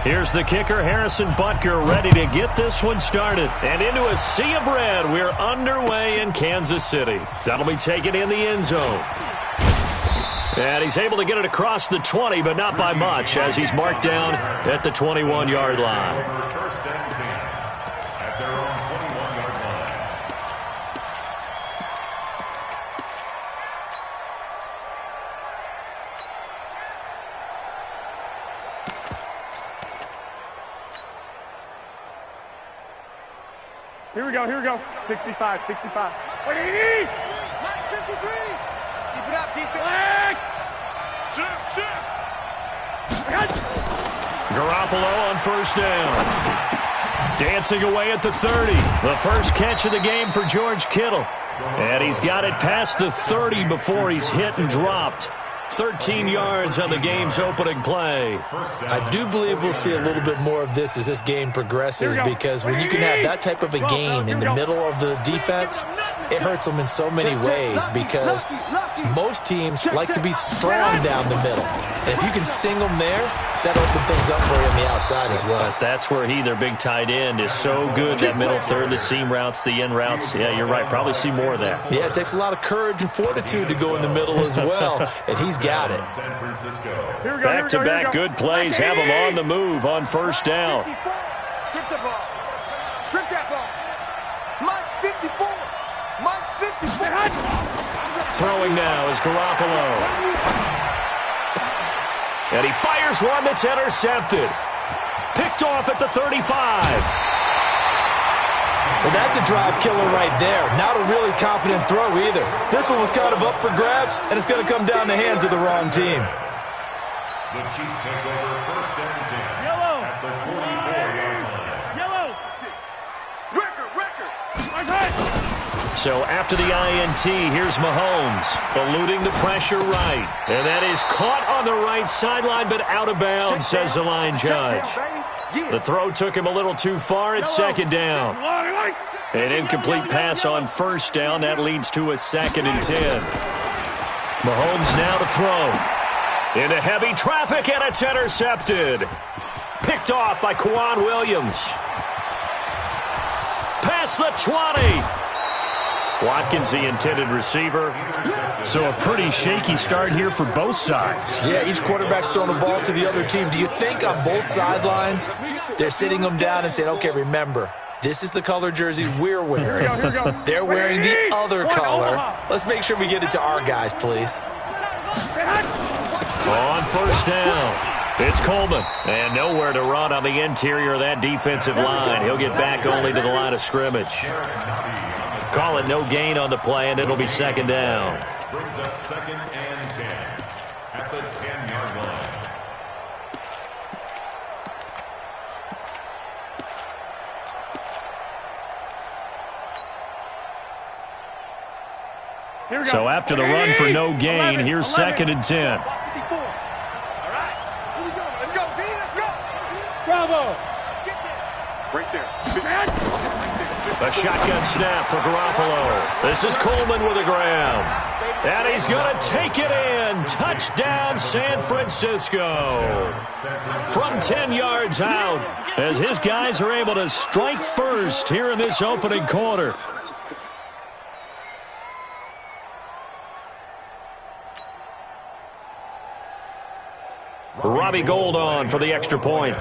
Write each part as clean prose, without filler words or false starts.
Here's the kicker, Harrison Butker, ready to get this one started. And into a sea of red, we're underway in Kansas City. That'll be taken in the end zone. And he's able to get it across the 20, but not by much, as he's marked down at the 21-yard line. Here we go. 65. What do you need? 53. Keep it up, defense. Shift. Garoppolo on first down. Dancing away at the 30. The first catch of the game for George Kittle. And he's got it past the 30 before he's hit and dropped. 13 yards on the game's opening play. I do believe we'll see a little bit more of this as this game progresses, because when you can have that type of a game in the middle of the defense, it hurts them in so many ways, because most teams like to be strong down the middle. And if you can sting them there, that opens things up for you on the outside as well. But that's where he, their big tight end, is so good. That middle third, the seam routes, the in routes. Yeah, you're right. Probably see more of that. Yeah, it takes a lot of courage and fortitude to go in the middle as well, and he's got it. Back-to-back good plays have him on the move on first down. Strip the ball. Strip that ball. Mike's 54. Mike's 54. Throwing now is Garoppolo. And he fires one that's intercepted. Picked off at the 35. Well, that's a drive killer right there. Not a really confident throw either. This one was kind of up for grabs, and it's going to come down the hands of the wrong team. The Chiefs take over first and 10. Yellow. At the 44-yard line. Yellow. 6. Record. So after the INT, here's Mahomes, eluding the pressure right. And that is caught on the right sideline, but out of bounds, says the line judge. The throw took him a little too far at second down. An incomplete pass on first down. That leads to a 2nd and 10. Mahomes now to throw. Into heavy traffic, and it's intercepted. Picked off by Kwan Williams. Past the 20. Watkins, the intended receiver. So a pretty shaky start here for both sides. Yeah, each quarterback's throwing the ball to the other team. Do you think on both sidelines they're sitting them down and saying, okay, remember, this is the color jersey we're wearing. Here we go. They're wearing the other color. Let's make sure we get it to our guys, please. On first down, it's Coleman. And nowhere to run on the interior of that defensive line. He'll get back only to the line of scrimmage. Call it no gain on the play, and it'll be 2nd down. Brings up 2nd and 10 at the 10-yard line. So after the run for no gain, here's 2nd and 10. All right, here we go. Let's go, D. Let's go. Bravo. Get there. Right there. A shotgun snap for Garoppolo. This is Coleman with a grab. And he's going to take it in. Touchdown, San Francisco. From 10 yards out, as his guys are able to strike first here in this opening quarter. Robbie Gould on for the extra point.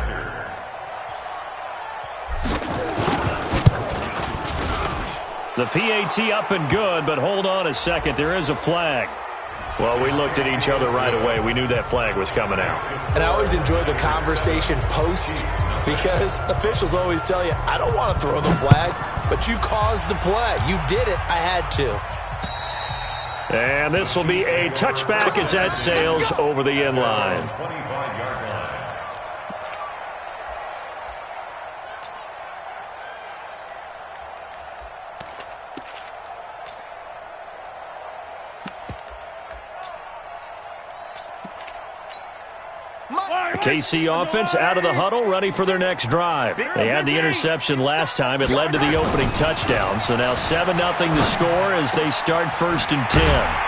The PAT up and good, but hold on a second. There is a flag. Well, we looked at each other right away. We knew that flag was coming out. And I always enjoy the conversation post, because officials always tell you, I don't want to throw the flag, but you caused the play. You did it. I had to. And this will be a touchback as that sails over the end line. The KC offense out of the huddle, ready for their next drive. They had the interception last time. It led to the opening touchdown. So now 7-0 to score as they start 1st and 10.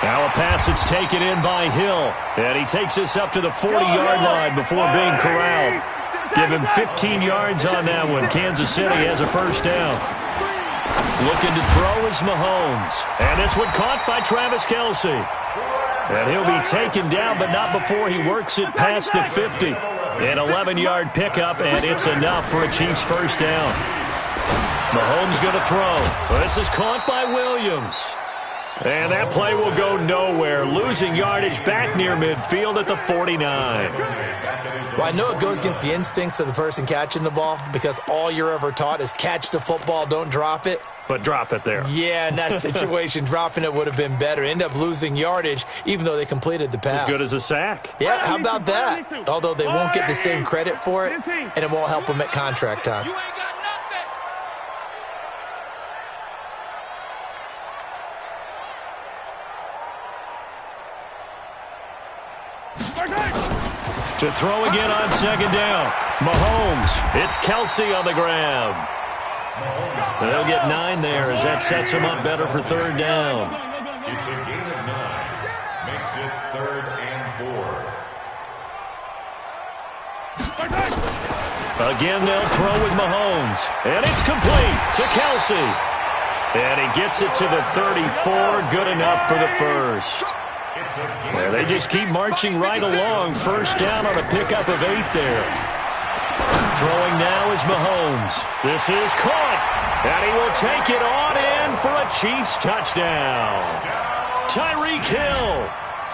Now a pass that's taken in by Hill. And he takes this up to the 40-yard line before being corralled. Give him 15 yards on that one. Kansas City has a first down. Looking to throw is Mahomes. And this one caught by Travis Kelce. And he'll be taken down, but not before he works it past the 50. An 11-yard pickup, and it's enough for a Chiefs first down. Mahomes going to throw. This is caught by Williams. And that play will go nowhere. Losing yardage back near midfield at the 49. Well, I know it goes against the instincts of the person catching the ball because all you're ever taught is catch the football, don't drop it. But drop it there. Yeah, in that situation, dropping it would have been better. End up losing yardage, even though they completed the pass. As good as a sack. Yeah, how about that? Although they won't get the same credit for it, and it won't help them at contract time. To throw again on second down. Mahomes. It's Kelce on the grab. They'll get 9 there as that sets them up better for third down. It's a gain of 9. Makes it 3rd and 4. Again, they'll throw with Mahomes. And it's complete to Kelce. And he gets it to the 34. Good enough for the first. Yeah, they just keep marching right along. First down on a pickup of 8 there. Throwing now is Mahomes. This is caught. And he will take it on in for a Chiefs touchdown. Tyreek Hill,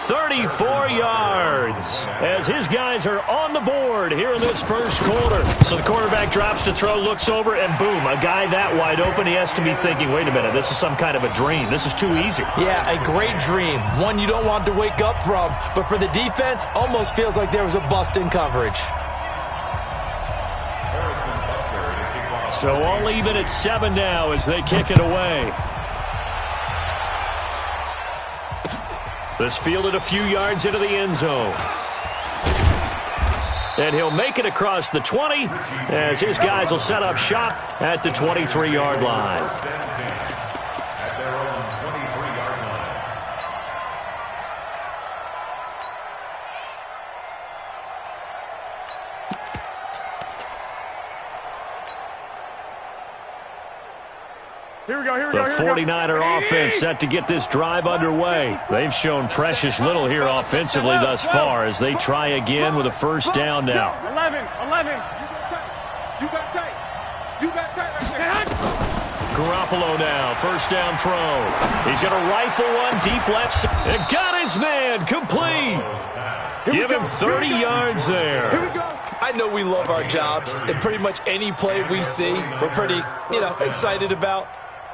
34 yards, as his guys are on the board here in this first quarter. So the quarterback drops to throw, looks over, and boom, a guy that wide open, he has to be thinking, wait a minute, this is some kind of a dream. This is too easy. Yeah, a great dream. One you don't want to wake up from. But for the defense, almost feels like there was a bust in coverage. So all even at 7 now as they kick it away. This fielded a few yards into the end zone. And he'll make it across the 20 as his guys will set up shop at the 23-yard line. At their own 23-yard line. 49er offense set to get this drive underway. They've shown precious little here offensively thus far as they try again with a first down now. 11. You got tight. Garoppolo now, first down throw. He's going to rifle one deep left side. And got his man complete. Give him 30 yards there. I know we love our jobs, and pretty much any play we see, we're pretty, excited about.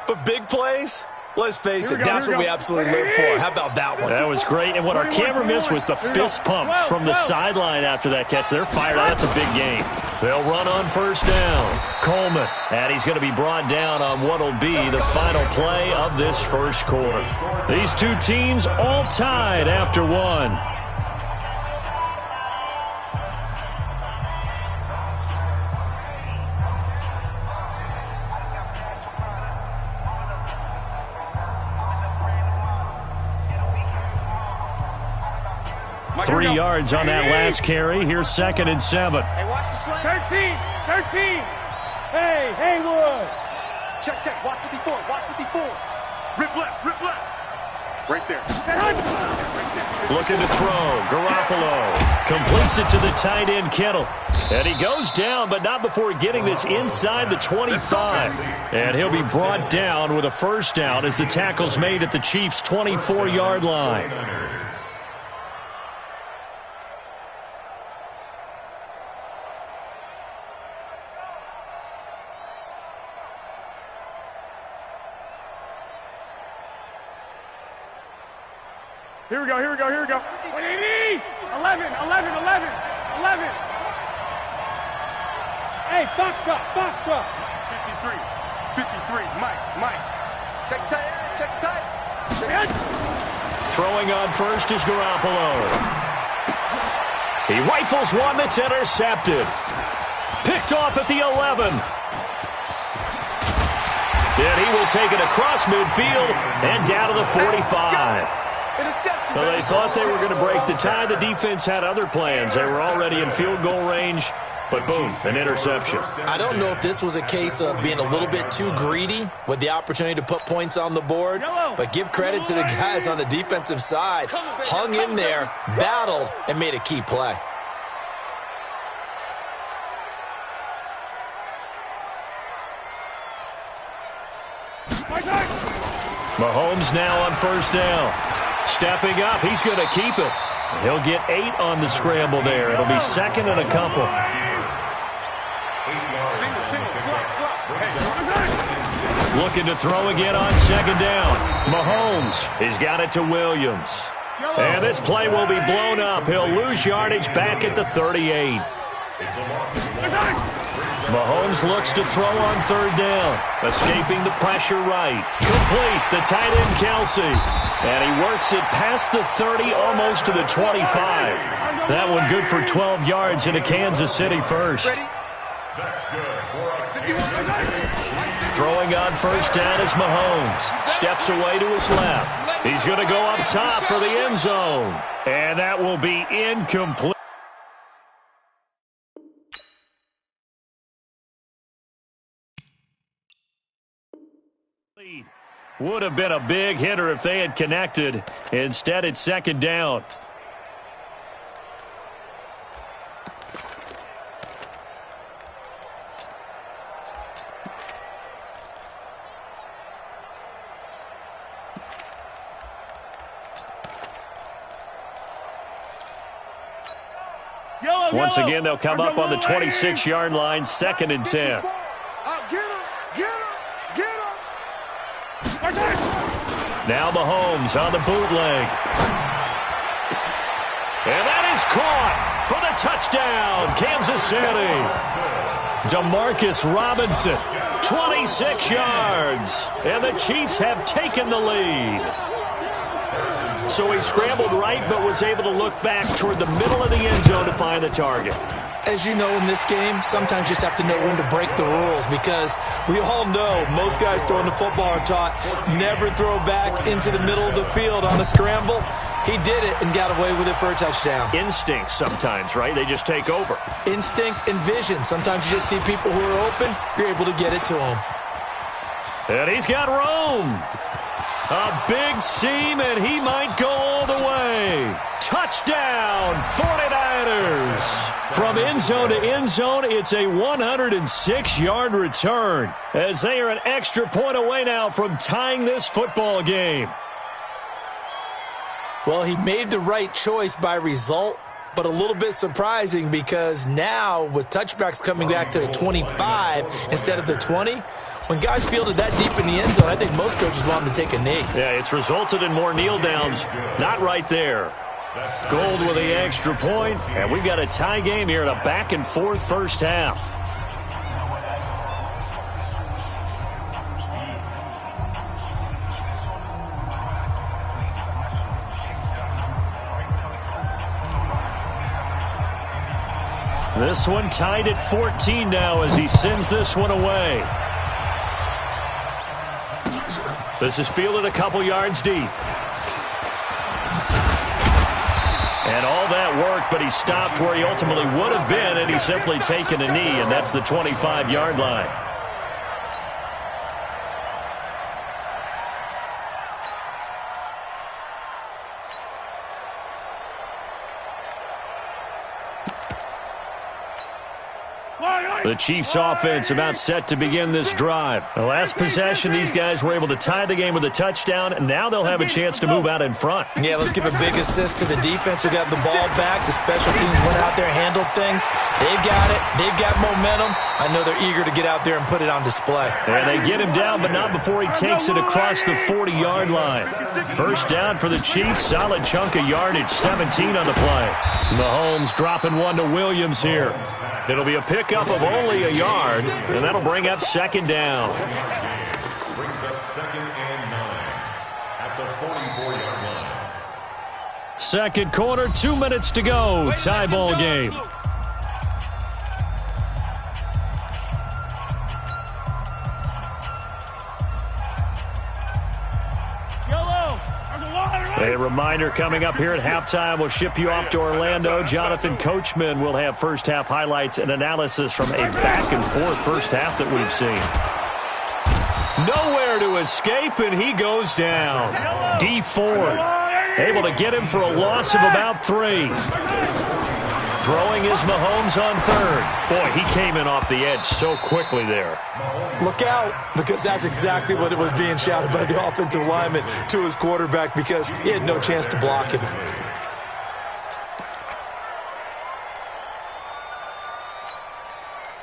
But big plays, let's face it, that's what we absolutely live for. How about that one? That was great. And what our camera missed was the fist pumps from the sideline after that catch. They're fired out. That's a big game. They'll run on first down. Coleman. And he's going to be brought down on what will be the final play of this first quarter. These two teams all tied after one. Three yards on that last carry. Here's 2nd and 7. Hey, watch the slant. 13. Hey, Haywood. Check. Watch 54. Rip left. Right there. Looking to throw. Garoppolo completes it to the tight end, Kittle. And he goes down, but not before getting this inside the 25. And he'll be brought down with a first down as the tackle's made at the Chiefs' 24-yard line. Here we go. 11. Hey, Foxtrot. 53. Mike. Check tight. Throwing on first is Garoppolo. He rifles one that's intercepted. Picked off at the 11. And he will take it across midfield and down to the 45. So they thought they were going to break the tie. The defense had other plans. They were already in field goal range. But boom, an interception. I don't know if this was a case of being a little bit too greedy with the opportunity to put points on the board, but give credit to the guys on the defensive side. Hung in there, battled, and made a key play. Mahomes now on first down. Stepping up, he's going to keep it. He'll get 8 on the scramble there. It'll be second and a couple. Looking to throw again on second down. Mahomes has got it to Williams. And this play will be blown up. He'll lose yardage back at the 38. Mahomes looks to throw on third down. Escaping the pressure right. Complete, the tight end Kelsey. And he works it past the 30, almost to the 25. That one good for 12 yards into Kansas City first. Throwing on first down is Mahomes. Steps away to his left. He's going to go up top for the end zone. And that will be incomplete. Would have been a big hitter if they had connected. Instead, it's second down. Once again, they'll come up on the 26-yard line, second and 10. Now Mahomes on the bootleg. And that is caught for the touchdown, Kansas City. Demarcus Robinson, 26 yards. And the Chiefs have taken the lead. So he scrambled right but was able to look back toward the middle of the end zone to find the target. As you know, in this game, sometimes you just have to know when to break the rules, because we all know most guys throwing the football are taught never throw back into the middle of the field on a scramble. He did it and got away with it for a touchdown. Instinct sometimes, right? They just take over. Instinct and vision. Sometimes you just see people who are open, you're able to get it to them. And he's got room. A big seam, and he might go all the way. Touchdown, 49ers. From end zone to end zone, it's a 106-yard return, as they are an extra point away now from tying this football game. Well, he made the right choice by result, but a little bit surprising because now with touchbacks coming back to the 25 instead of the 20, when guys fielded that deep in the end zone, I think most coaches want them to take a knee. Yeah, it's resulted in more kneel downs. Not right there. Gold with the extra point, and we've got a tie game here in a back-and-forth first half. This one tied at 14 now as he sends this one away. This is fielded a couple yards deep. And all that worked, but he stopped where he ultimately would have been, and he's simply taken a knee, and that's the 25-yard line. The Chiefs offense about set to begin this drive. The last possession, these guys were able to tie the game with a touchdown, and now they'll have a chance to move out in front. Yeah, let's give a big assist to the defense who got the ball back. The special teams went out there, handled things. They've got it. They've got momentum. I know they're eager to get out there and put it on display. And they get him down, but not before he takes it across the 40-yard line. First down for the Chiefs. Solid chunk of yardage, 17 on the play. Mahomes dropping one to Williams here. It'll be a pickup of only a yard, and that'll bring up second down. Brings up second and 9 at the 44-yard line. Second quarter, 2 minutes to go. Tie ball game. A reminder coming up here at halftime. We'll ship you off to Orlando. Jonathan Coachman will have first-half highlights and analysis from a back-and-forth first half that we've seen. Nowhere to escape, and he goes down. D Ford able to get him for a loss of about 3. Throwing is Mahomes on third. Boy, he came in off the edge so quickly there. Look out, because that's exactly what it was being shouted by the offensive lineman to his quarterback, because he had no chance to block him.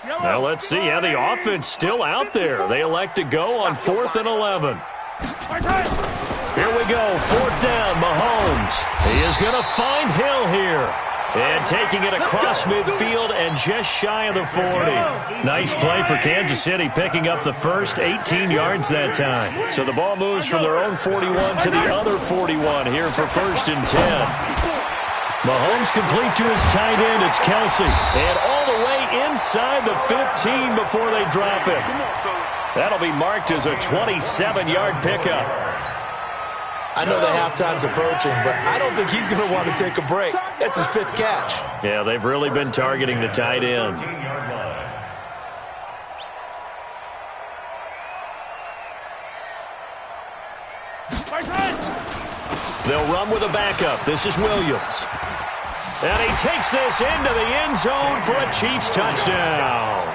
Now let's see how the offense still out there. They elect to go on 4th and 11. Here we go, 4th down, Mahomes. He is going to find Hill here. And taking it across midfield and just shy of the 40. Nice play for Kansas City, picking up the first 18 yards that time. So the ball moves from their own 41 to the other 41 here for 1st and 10. Mahomes complete to his tight end. It's Kelsey. And all the way inside the 15 before they drop it. That'll be marked as a 27-yard pickup. I know the halftime's approaching, but I don't think he's going to want to take a break. That's his 5th catch. Yeah, they've really been targeting the tight end. They'll run with a backup. This is Williams. And he takes this into the end zone for a Chiefs touchdown.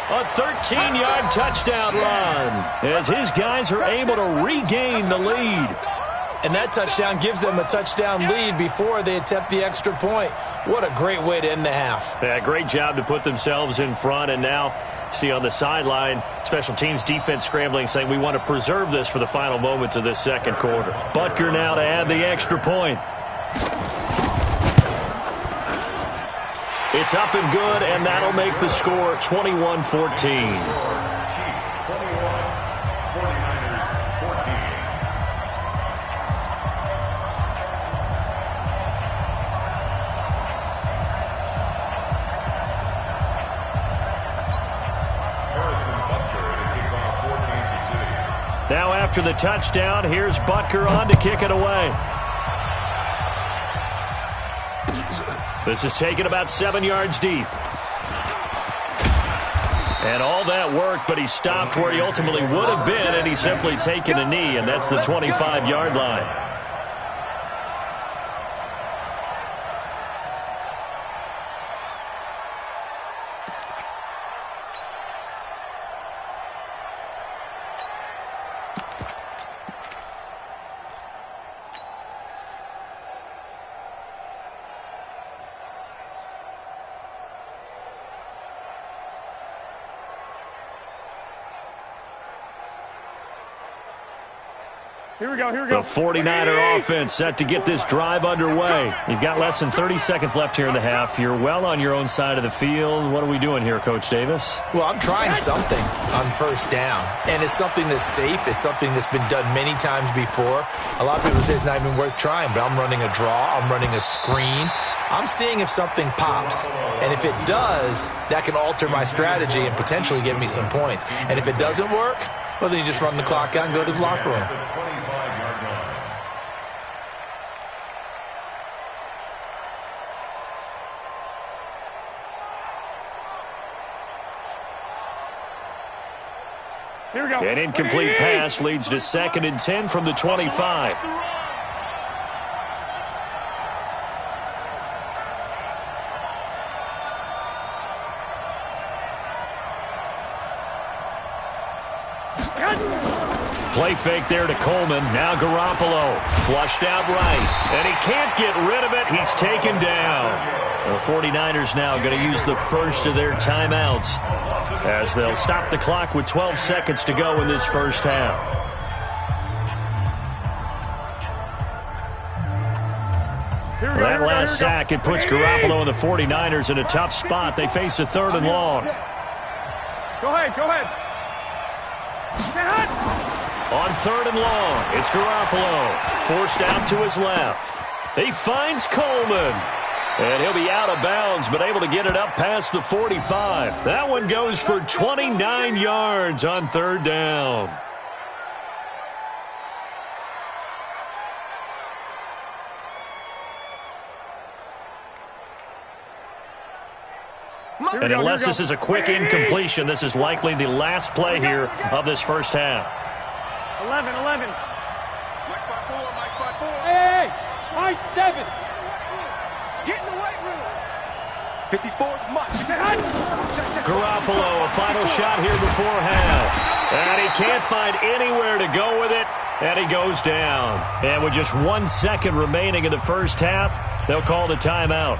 A 13-yard touchdown run as his guys are able to regain the lead. And that touchdown gives them a touchdown lead before they attempt the extra point. What a great way to end the half. Yeah, great job to put themselves in front. And now, see on the sideline, special teams defense scrambling, saying we want to preserve this for the final moments of this second quarter. Butker now to add the extra point. It's up and good, and that'll make the score 21-14. Now after the touchdown, here's Butker on to kick it away. This is taken about 7 yards deep. And all that worked, but he stopped where he ultimately would have been, and he's simply taken a knee, and that's the 25-yard line. Here we go, here we go. The 49er offense set to get this drive underway. You've got less than 30 seconds left here in the half. You're well on your own side of the field. What are we doing here, Coach Davis? Well, I'm trying something on 1st down, and it's something that's safe. It's something that's been done many times before. A lot of people say it's not even worth trying, but I'm running a draw. I'm running a screen. I'm seeing if something pops, and if it does, that can alter my strategy and potentially get me some points. And if it doesn't work, well, then you just run the clock out and go to the locker room. Here we go. An incomplete pass leads to 2nd and 10 from the 25. Play fake there to Coleman. Now Garoppolo. Flushed out right. And he can't get rid of it. He's taken down. The 49ers now going to use the first of their timeouts as they'll stop the clock with 12 seconds to go in this first half. That last sack, it puts Garoppolo and the 49ers in a tough spot. They face a 3rd and long. Go ahead, go ahead. On 3rd and long, it's Garoppolo. Forced out to his left. He finds Coleman. And he'll be out of bounds, but able to get it up past the 45. That one goes for 29 yards on 3rd down. And unless this is a quick incompletion, this is likely the last play here of this first half. 11. Mike by 4. Hey, Mike 7. Get in the weight room. 54 is Mike. Garoppolo, a final shot here before half. And he can't find anywhere to go with it. And he goes down. And with just 1 second remaining in the first half, they'll call the timeout.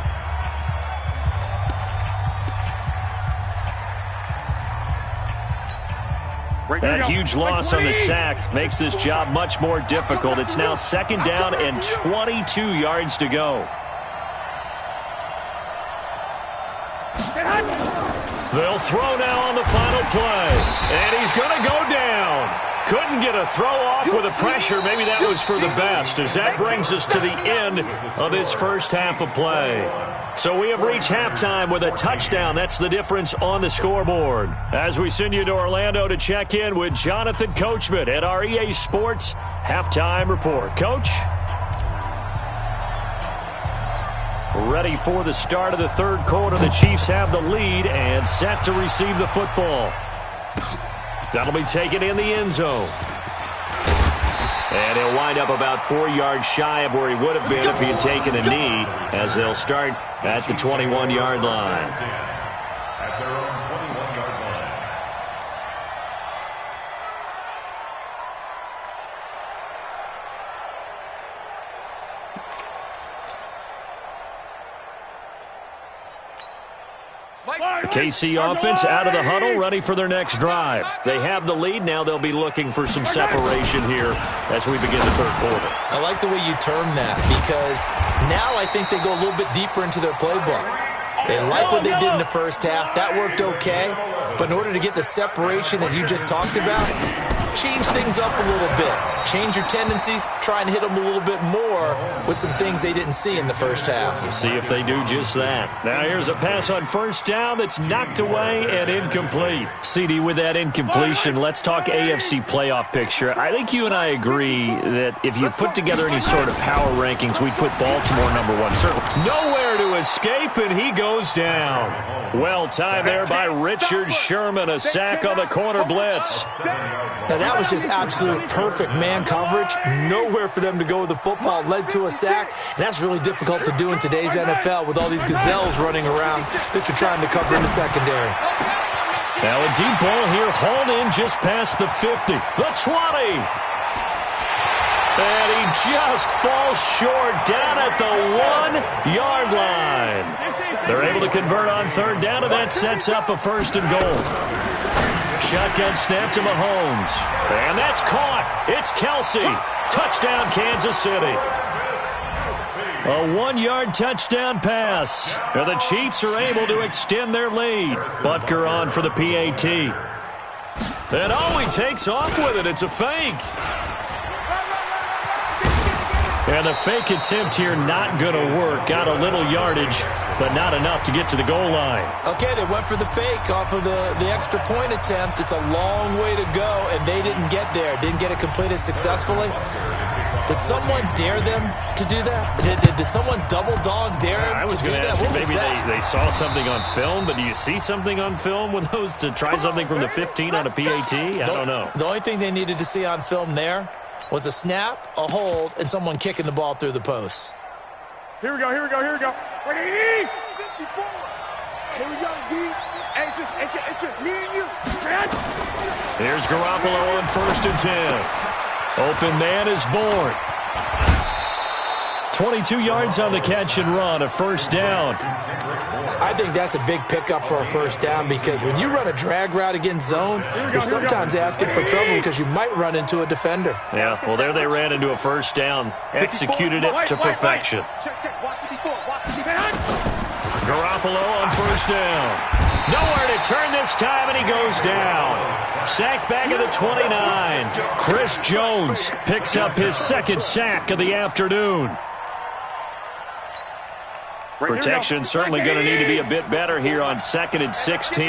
That huge loss on the sack makes this job much more difficult. It's now 2nd down and 22 yards to go. They'll throw now on the final play. And he's going to go down. Couldn't get a throw off with the pressure. Maybe that was for the best, as that brings us to the end of this first half of play. So we have reached halftime with a touchdown. That's the difference on the scoreboard. As we send you to Orlando to check in with Jonathan Coachman at our EA Sports Halftime Report. Coach? Ready for the start of the third quarter. The Chiefs have the lead and set to receive the football. That'll be taken in the end zone. And he'll wind up about 4 yards shy of where he would have been if he had taken a knee, as they'll start at the 21-yard line. At their own 21-yard line. The KC offense out of the huddle, ready for their next drive. They have the lead. Now they'll be looking for some separation here as we begin the third quarter. I like the way you term that, because now I think they go a little bit deeper into their playbook. They like what they did in the first half. That worked okay. But in order to get the separation that you just talked about, change things up a little bit. Change your tendencies. Try and hit them a little bit more with some things they didn't see in the first half. We'll see if they do just that. Now here's a pass on first down that's knocked away and incomplete. CD, with that incompletion, let's talk AFC playoff picture. I think you and I agree that if you put together any sort of power rankings, we'd put Baltimore #1. Certainly nowhere to escape, and he goes down. Well timed there by Richard Sherman. A sack on the corner blitz. Now that was just absolute perfect man coverage. Nowhere for them to go with the football. Led to a sack. And that's really difficult to do in today's NFL with all these gazelles running around that you're trying to cover in the secondary. Now a deep ball here, hauled in just past the 50. The 20. And he just falls short down at the 1-yard line. They're able to convert on third down, and that sets up a 1st and goal. Shotgun snap to Mahomes. And that's caught. It's Kelsey. Touchdown, Kansas City. A 1-yard touchdown pass. And the Chiefs are able to extend their lead. Butker on for the PAT. And oh, he takes off with it. It's a fake. And the fake attempt here not going to work. Got a little yardage, but not enough to get to the goal line. Okay, they went for the fake off of the extra point attempt. It's a long way to go, and they didn't get there. Didn't get it completed successfully. Did someone dare them to do that? Did someone double dog dare them I was to do going to that? ask you, maybe they saw something on film, but do you see something on film with those to try something from the 15 on a PAT? I don't know. The only thing they needed to see on film there was a snap, a hold, and someone kicking the ball through the posts. Here we go. Ready? 54. Here we go, D. It's just me and you. Here's Garoppolo on 1st and 10. Open man is born. 22 yards on the catch and run, a 1st down. I think that's a big pickup for a 1st down, because when you run a drag route against zone, you're sometimes asking for trouble because you might run into a defender. Yeah, well, there they ran into a 1st down. Executed it to perfection. Garoppolo on 1st down. Nowhere to turn this time, and he goes down. Sacked back at the 29. Chris Jones picks up his 2nd sack of the afternoon. Protection certainly going to need to be a bit better here on 2nd and 16.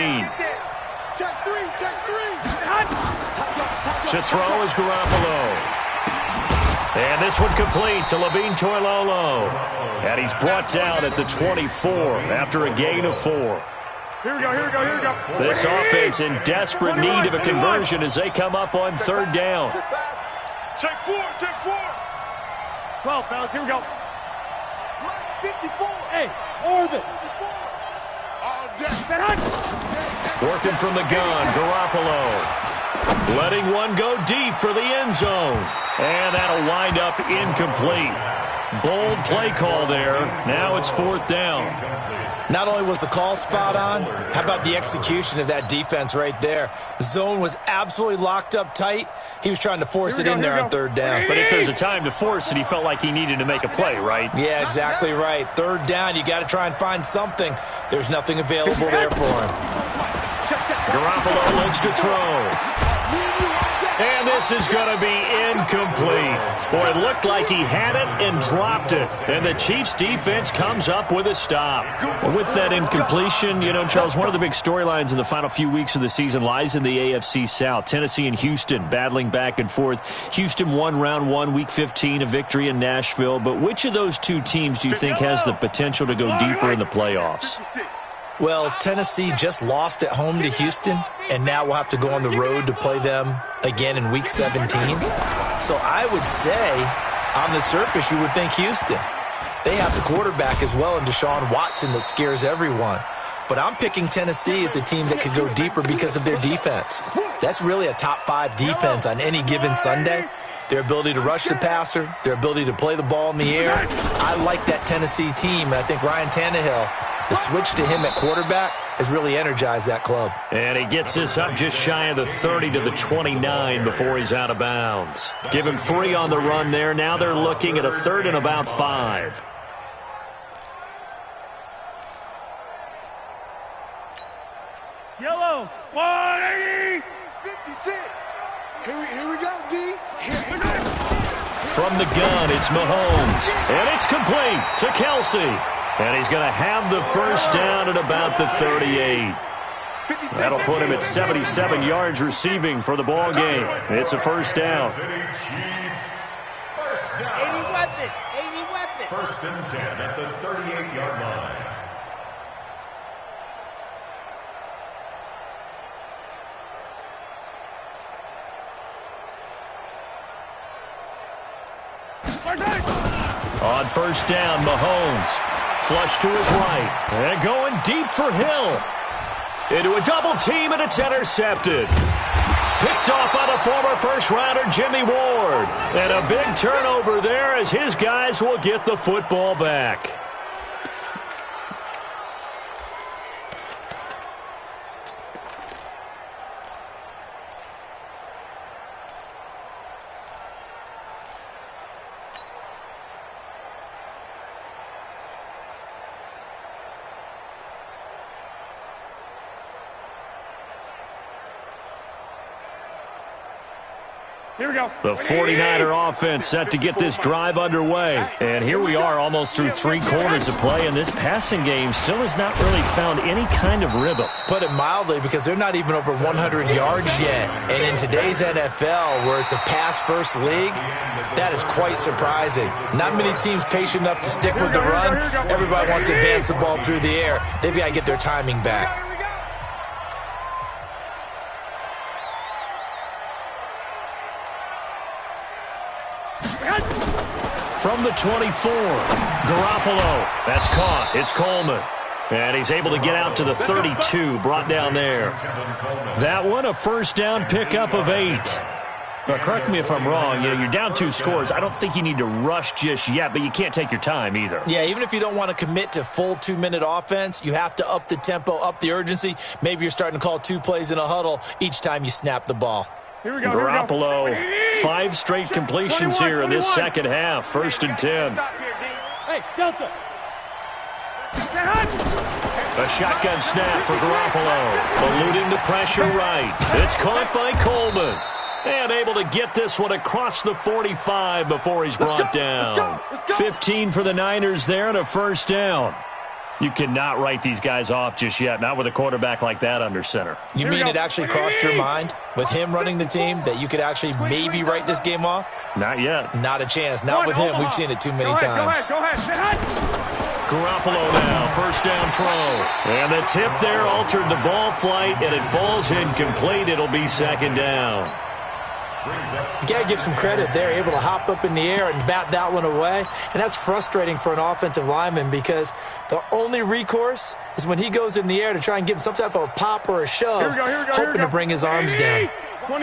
Check three. To throw is Garoppolo. And this one complete to Levine Toilolo. And he's brought down at the 24 after a gain of 4. Here we go, here we go, here we go. This offense in desperate need of a conversion as they come up on third down. Check 4, check 4. 12, fellas, here we go. 54. Hey, orbit. Working from the gun, Garoppolo. Letting one go deep for the end zone. And that'll wind up incomplete. Bold play call there. Now it's fourth down. Not only was the call spot on, how about the execution of that defense right there? The zone was absolutely locked up tight. He was trying to force it in there on third down. But if there's a time to force it, he felt like he needed to make a play, right? Yeah, exactly right. Third down, you got to try and find something. There's nothing available there for him. Garoppolo looks to throw. And this is going to be incomplete. Boy, it looked like he had it and dropped it. And the Chiefs' defense comes up with a stop. With that incompletion, you know, Charles, one of the big storylines in the final few weeks of the season lies in the AFC South. Tennessee and Houston battling back and forth. Houston won round 1, week 15, a victory in Nashville. But which of those two teams do you think has the potential to go deeper in the playoffs? Well, Tennessee just lost at home to Houston, and now we'll have to go on the road to play them again in Week 17. So I would say, on the surface, you would think Houston. They have the quarterback as well in Deshaun Watson that scares everyone. But I'm picking Tennessee as a team that could go deeper because of their defense. That's really a top 5 defense on any given Sunday. Their ability to rush the passer, their ability to play the ball in the air. I like that Tennessee team, and I think Ryan Tannehill, the switch to him at quarterback has really energized that club. And he gets this up just shy of the 30 to the 29 before he's out of bounds. Give him 3 on the run there. Now they're looking at a 3rd and about 5. Yellow, 180. 56. Here we go, D. From the gun, it's Mahomes. And it's complete to Kelsey. And he's going to have the first down at about the 38. That'll put him at 77 yards receiving for the ball game. It's a first down. 80 weapons. 80 weapons. First and 10 at the 38-yard line. On first down, Mahomes. Flush to his right. And going deep for Hill. Into a double team, and it's intercepted. Picked off by the former first-rounder Jimmy Ward. And a big turnover there as his guys will get the football back. Here we go. The 49er offense set to get this drive underway. And here we are almost through 3 quarters of play, and this passing game still has not really found any kind of rhythm. Put it mildly, because they're not even over 100 yards yet. And in today's NFL, where it's a pass-first league, that is quite surprising. Not many teams patient enough to stick with the run. Everybody wants to advance the ball through the air. They've got to get their timing back. From the 24, Garoppolo. That's caught. It's Coleman. And he's able to get out to the 32, brought down there. That one, a first down pickup of 8. Now, correct me if I'm wrong. You know, you're down 2 scores. I don't think you need to rush just yet, but you can't take your time either. Yeah, even if you don't want to commit to full 2-minute offense, you have to up the tempo, up the urgency. Maybe you're starting to call 2 plays in a huddle each time you snap the ball. Here we go. Garoppolo, 5 straight completions here in this second half. First and 10. Hey, Delta. A shotgun snap for Garoppolo. Eluding the pressure right. It's caught by Coleman. And able to get this one across the 45 before he's brought down. 15 for the Niners there and a first down. You cannot write these guys off just yet, not with a quarterback like that under center. You mean it actually crossed your mind with him running the team that you could actually maybe write this game off? Not yet. Not a chance. Not with him. We've seen it too many times. Go ahead. Garoppolo now, first down throw. And the tip there altered the ball flight, and it falls incomplete. It'll be second down. You got to give some credit there, able to hop up in the air and bat that one away. And that's frustrating for an offensive lineman because the only recourse is when he goes in the air to try and give him some type of a pop or a shove, hoping to bring his arms down.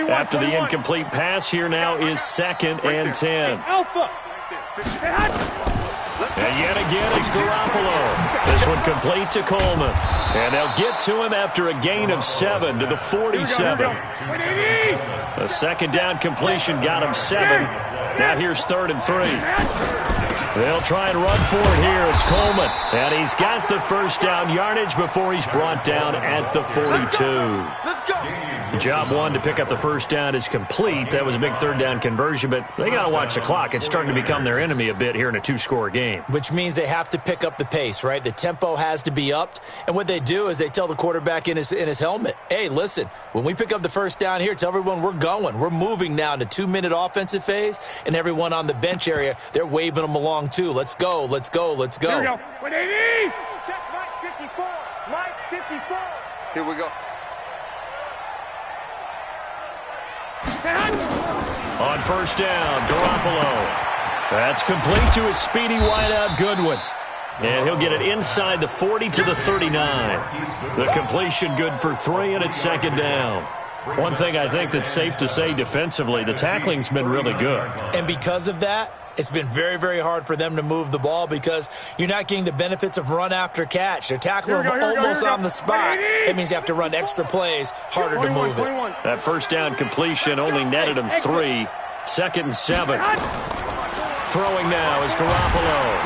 After the incomplete pass, here now is 2nd and 10. And yet again, it's Garoppolo. This one complete to Coleman. And they'll get to him after a gain of 7 to the 47. The second down completion got him 7. Now here's 3rd and 3. They'll try and run for it here. It's Coleman. And he's got the first down yardage before he's brought down at the 42. Job 1 to pick up the first down is complete. That was a big 3rd down conversion, but they got to watch the clock. It's starting to become their enemy a bit here in a 2-score game. Which means they have to pick up the pace, right? The tempo has to be upped. And what they do is they tell the quarterback in his helmet, hey, listen, when we pick up the first down here, tell everyone we're going. We're moving now into 2-minute offensive phase, and everyone on the bench area, they're waving them along too. Let's go, let's go, let's go. Here we go. 180. Check Mike 54. Mike 54. Here we go. On first down, Garoppolo. That's complete to his speedy wideout, Goodwin. And he'll get it inside the 40 to the 39. The completion good for 3, and it's 2nd down. One thing I think that's safe to say defensively, the tackling's been really good. And because of that, it's been very, very hard for them to move the ball because you're not getting the benefits of run after catch. They're tackling them almost on the spot. It means you have to run extra plays, harder to move it. That first down completion only netted him 3. 2nd and 7. Throwing now is Garoppolo.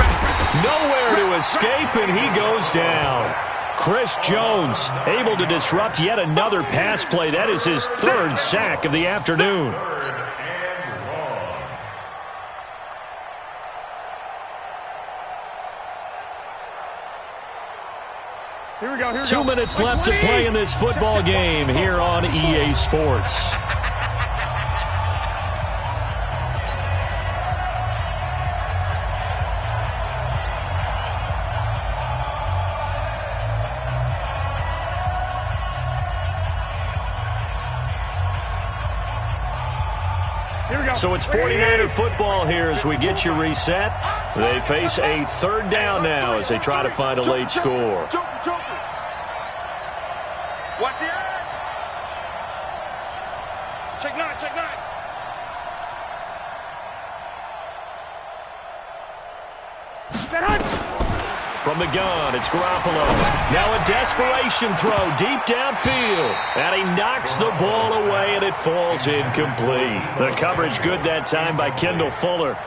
Nowhere to escape, and he goes down. Chris Jones able to disrupt yet another pass play. That is his 3rd sack of the afternoon. Here we go. Here we 2 go. minutes left to play in this football game here on EA Sports. So it's 49er football here as we get you reset. They face a 3rd down now as they try to find a late score. Watch the end. Check 9, check 9. From the gun, it's Garoppolo. Now a desperation throw deep downfield. And he knocks the ball away, and it falls incomplete. The coverage good that time by Kendall Fuller.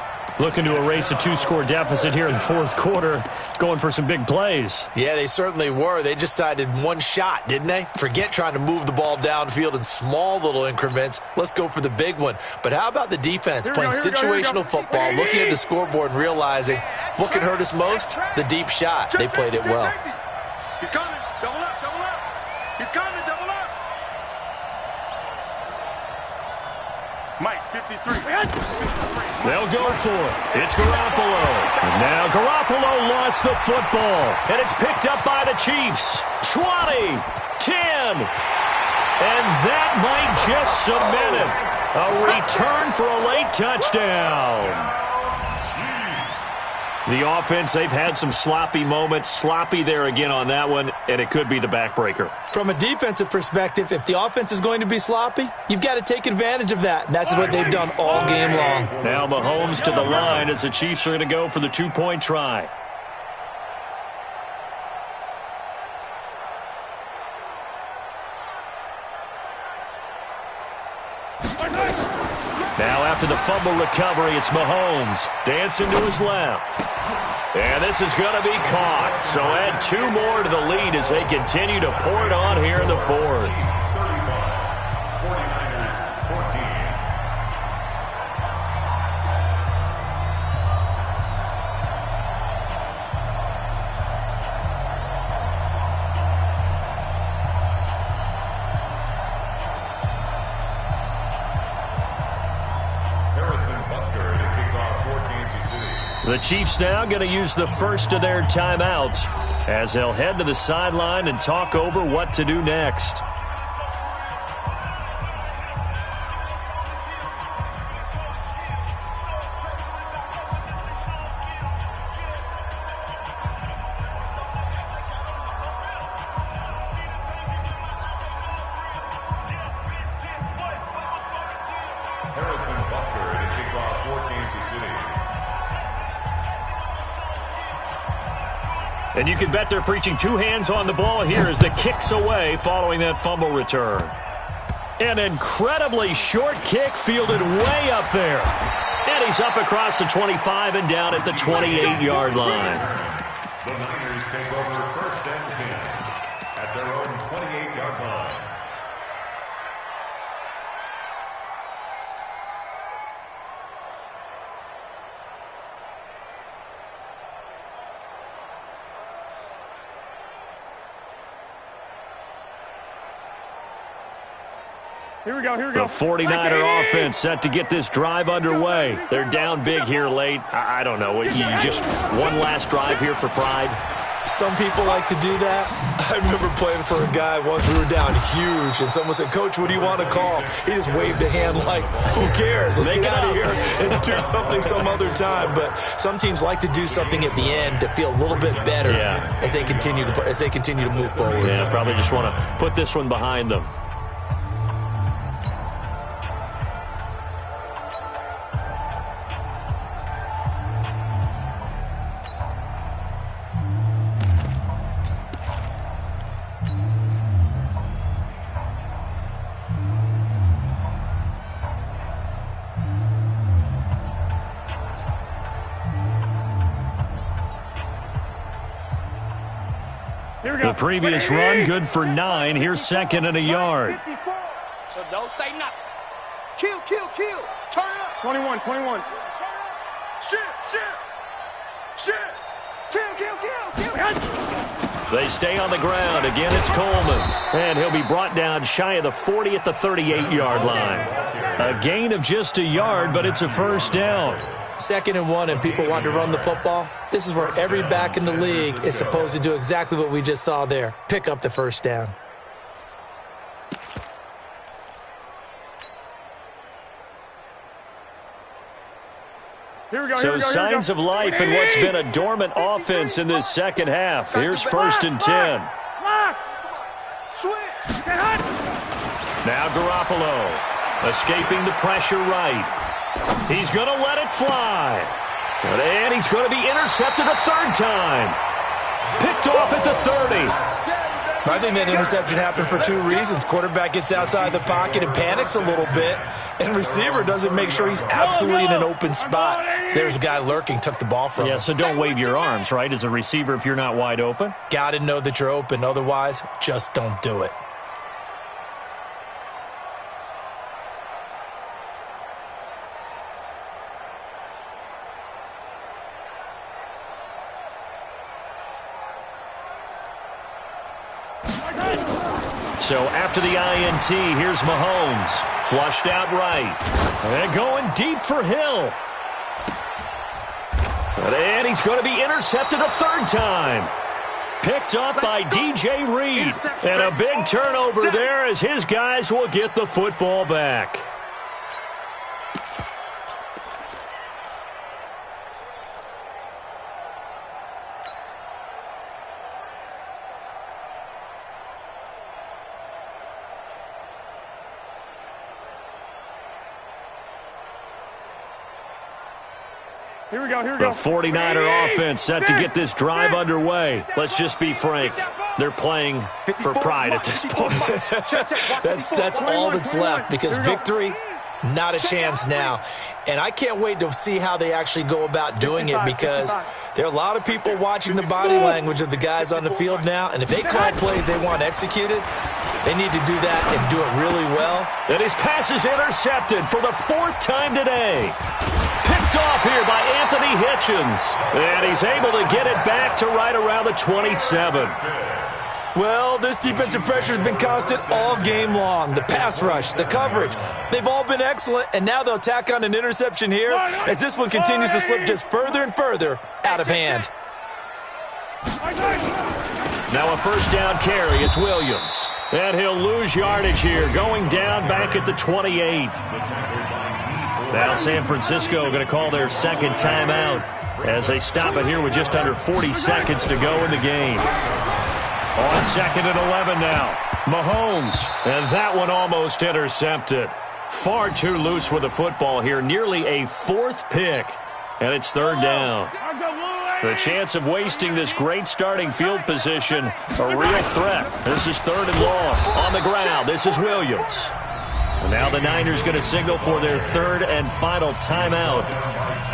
Looking to erase a 2-score deficit here in the 4th quarter. Going for some big plays. Yeah, they certainly were. They just decided one shot, didn't they? Forget trying to move the ball downfield in small little increments. Let's go for the big one. But how about the defense playing situational football, looking at the scoreboard and realizing what can hurt us most? The deep shot. They played it well. He's coming. Double up, double up. He's coming, double up. Mike, 53. They'll go for it. It's Garoppolo. And now Garoppolo lost the football. And it's picked up by the Chiefs. 20, 10. And that might just cement it. A return for a late touchdown. The offense, they've had some sloppy moments. Sloppy there again on that one, and it could be the backbreaker. From a defensive perspective, if the offense is going to be sloppy, you've got to take advantage of that. And that's what they've done all game long. Now Mahomes to the line as the Chiefs are going to go for the 2-point try. Now after the fumble recovery, it's Mahomes dancing to his left. And this is going to be caught. So add 2 more to the lead as they continue to pour it on here in the 4th. The Chiefs now going to use the first of their timeouts as they'll head to the sideline and talk over what to do next. And you can bet they're preaching two hands on the ball here as the kick's away following that fumble return. An incredibly short kick fielded way up there. And he's up across the 25 and down at the 28-yard line. The Niners take over first and 10 at their own 28-yard line. Here we go, here we go. The 49er offense set to get this drive underway. They're down big here late. I don't know. You just one last drive here for pride? Some people like to do that. I remember playing for a guy once. We were down huge, and someone said, "Coach, what do you want to call?" He just waved a hand like, who cares? Let's get out of here and do something some other time. But some teams like to do something at the end to feel a little bit better as they continue to move forward. Yeah, probably just want to put this one behind them. The previous run, good for 9. Here's second and a yard. So don't say nothing. Kill. Turn up. 21. Turn up. Shit. Kill. They stay on the ground. Again, it's Coleman. And he'll be brought down shy of the 40 at the 38-yard line. A gain of just a yard, but it's a first down. 2nd and 1 and people want to run the football. This is where every back in the league is supposed to do exactly what we just saw there. Pick up the first down. So signs of life in what's been a dormant offense in this second half. Here's 1st and 10. Now Garoppolo escaping the pressure right. He's going to let it fly. And he's going to be intercepted a third time. Picked off at the 30. I think that interception happened for two reasons. Quarterback gets outside the pocket and panics a little bit, and receiver doesn't make sure he's absolutely in an open spot. So there's a guy lurking, took the ball from him. Yeah, so don't wave your arms, right, as a receiver if you're not wide open? Got to know that you're open. Otherwise, just don't do it. So after the INT, here's Mahomes. Flushed out right. And going deep for Hill. And he's going to be intercepted a third time. Picked up by DJ Reed. And a big turnover there as his guys will get the football back. Here we go. The 49er offense set to get this drive underway. Let's just be frank. They're playing for pride at this point. That's all that's left, because victory, not a chance now. And I can't wait to see how they actually go about doing it, because there are a lot of people watching the body language of the guys on the field now, and if they call plays they want executed, they need to do that and do it really well. And his pass is intercepted for the 4th time today. Picked off here by Anthony Hitchens. And he's able to get it back to right around the 27. Well, this defensive pressure has been constant all game long. The pass rush, the coverage, they've all been excellent, and now they'll tack on an interception here as this one continues to slip just further and further out of hand. Now a first down carry. It's Williams. And he'll lose yardage here, going down back at the 28. Now San Francisco going to call their second timeout as they stop it here with just under 40 seconds to go in the game. On second and 11 now. Mahomes. And that one almost intercepted. Far too loose with the football here. Nearly a fourth pick. And it's third down. The chance of wasting this great starting field position, a real threat. This is third and long. On the ground, this is Williams. And now the Niners going to signal for their third and final timeout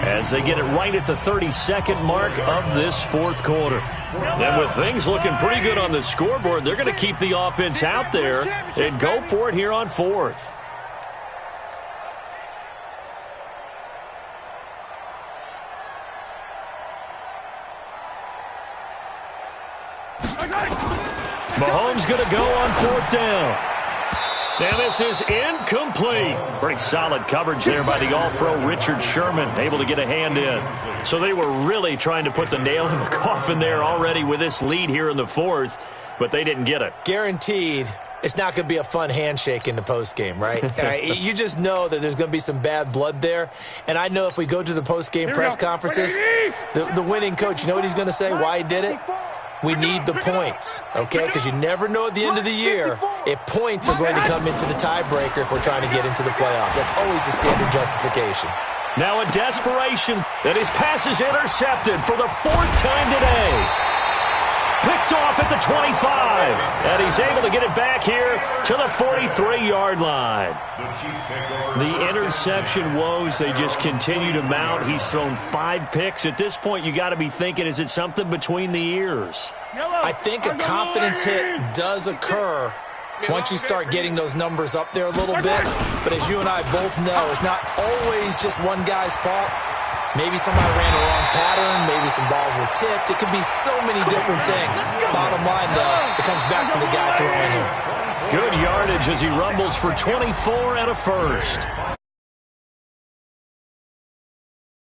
as they get it right at the 32nd mark of this fourth quarter. And with things looking pretty good on the scoreboard, they're going to keep the offense out there and go for it here on fourth. Mahomes going to go on fourth down. And this is incomplete. Pretty solid coverage there by the All-Pro Richard Sherman, able to get a hand in. So they were really trying to put the nail in the coffin there already with this lead here in the fourth, but they didn't get it. Guaranteed, it's not going to be a fun handshake in the postgame, right? You just know that there's going to be some bad blood there. And I know if we go to the postgame press conferences, the winning coach, you know what he's going to say, why he did it? We need the points, okay? Because you never know at the end of the year if points are going to come into the tiebreaker if we're trying to get into the playoffs. That's always the standard justification. Now a desperation, and his pass is intercepted for the fourth time today. Picked off at the 25, and he's able to get it back here to the 43-yard line. The interception woes, they just continue to mount. He's thrown 5 picks. At this point, you got to be thinking, is it something between the ears? I think a confidence hit does occur once you start getting those numbers up there a little bit. But as you and I both know, it's not always just one guy's fault. Maybe somebody ran the wrong pattern. Maybe some balls were tipped. It could be so many different things. Bottom line, though, it comes back to the guy throwing it. Good yardage as he rumbles for 24 and a first.